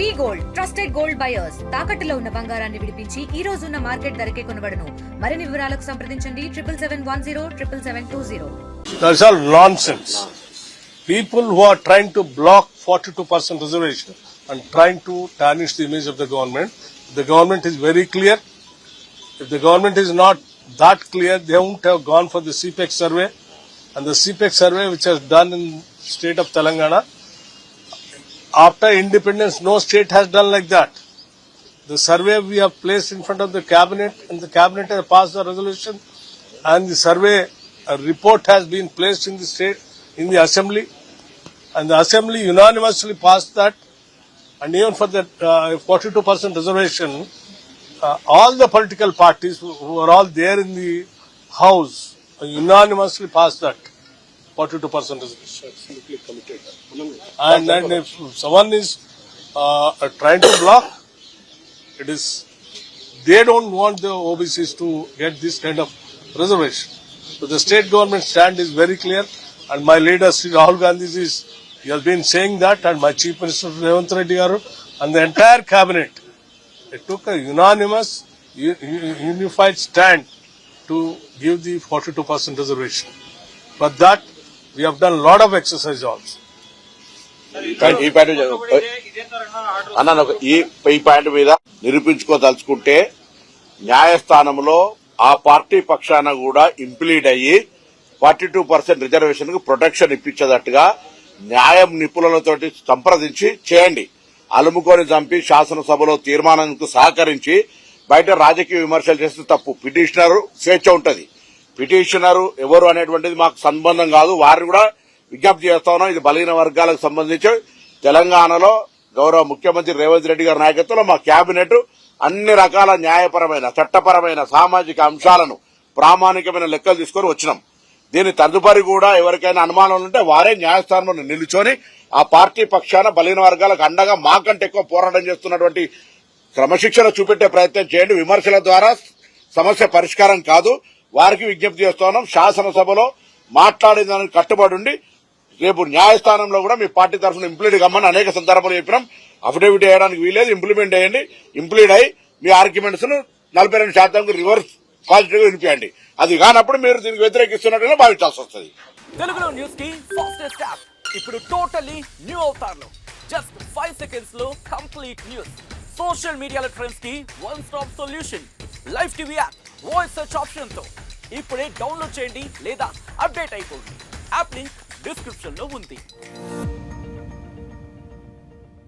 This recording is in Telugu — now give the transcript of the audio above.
వి గోల్డ్ ట్రస్టెడ్ గోల్డ్ బయర్స్ తాకట్టులో ఉన్న బంగారాన్ని విడిపించి ఈ రోజు ఉన్న మార్కెట్ ధరకే కొనబడును. మరిన్ని వివరాలకు సంప్రదించండి 7771077720. That's all nonsense. People who are trying to block 42% reservation and trying to tarnish the image of the government is very clear. If the government is not that clear, they won't have gone for the CPEC survey. And the CPEC survey which has done in state of Telangana, after independence, no state has done like that. The survey we have placed in front of the cabinet, and the cabinet has passed the resolution, and the survey report has been placed in the state, in the assembly, and the assembly unanimously passed that. And even for that 42% reservation, all the political parties who are all there in the house unanimously passed that 42% reservation. And if someone is trying to block, it is they don't want the OBCs to get this kind of reservation. So the state government stand is very clear, and my leader Sri Rahul Gandhi he has been saying that, and my Chief Minister Revanth Reddy Garu and the entire cabinet, it took a unanimous, unified stand to give the 42% reservation. For that, we have done a lot of exercise also. ఈ పాయింట్ మీద నిరూపించుకోదలుచుకుంటే న్యాయస్థానంలో ఆ పార్టీ పక్షాన కూడా ఇంప్లీడ్ అయ్యి 42% రిజర్వేషన్ కు ప్రొటెక్షన్ ఇప్పించేటట్టుగా న్యాయం నిపుణులతోటి సంప్రదించి చేయండి. అలుముకొని చంపి శాసనసభలో తీర్మానానికి సహకరించి బయట రాజకీయ విమర్శలు చేస్తే తప్పు. పిటిషనర్ స్వేచ్ఛ ఉంటది. పిటిషనర్ ఎవరు అనేటువంటిది మాకు సంబంధం కాదు. వారిని కూడా విజ్ఞప్తి చేస్తా ఉన్నాం. ఇది బలహీన వర్గాలకు సంబంధించి తెలంగాణలో గౌరవ ముఖ్యమంత్రి రేవంత్ రెడ్డి గారి నాయకత్వంలో మా కేబినెట్ అన్ని రకాల న్యాయపరమైన, చట్టపరమైన, సామాజిక అంశాలను ప్రామాణికమైన లెక్కలు తీసుకొని వచ్చినాం. దీని తదుపరి కూడా ఎవరికైనా అనుమానాలు ఉంటే వారే న్యాయస్థానంలో నిలుచొని ఆ పార్టీ పక్షాన బలహీన వర్గాలకు అండగా మాకంటే ఎక్కువ పోరాటం చేస్తున్నటువంటి క్రమశిక్షణ చూపెట్టే ప్రయత్నం చేయండి. విమర్శల ద్వారా సమస్య పరిష్కారం కాదు. వారికి విజ్ఞప్తి చేస్తున్నాం. శాసనసభలో మాట్లాడే దానికి కట్టుబడి ఉండి రేపు న్యాయస్థానంలో కూడా మీ పార్టీ తరఫున ఇంప్లీడ్ కమ్మని అనేక సందర్భాలు చెప్పినాం. అఫిడవిట్ వేయడానికి వీలేదు. ఇంప్లిమెంట్ చేయండి. ఇంప్లీడ్ అయ్యి మీ ఆర్గ్యుమెంట్స్ ను 42% రివర్స్ పాజిటివ్ వినిపించండి. అది కానప్పుడు మీరు దీనికి వ్యతిరేకిస్తున్నట్టుగా భావించాల్సి వస్తుంది. తెలుగులో న్యూస్ కి ఫాస్టెస్ట్ యాప్ ఇప్పుడు టోటల్లీ న్యూ అవతార్ లో జస్ట్ 5 సెకండ్స్ లో కంప్లీట్ న్యూస్. సోషల్ మీడియాలో ట్రెండ్స్ కి one stop solution. Live TV app voice search option తో ఇప్పుడే డౌన్లోడ్ చేయండి లేదా అప్డేట్ అయిపోండి. యాప్ లింక్ డిస్క్రిప్షన్ లో ఉంది.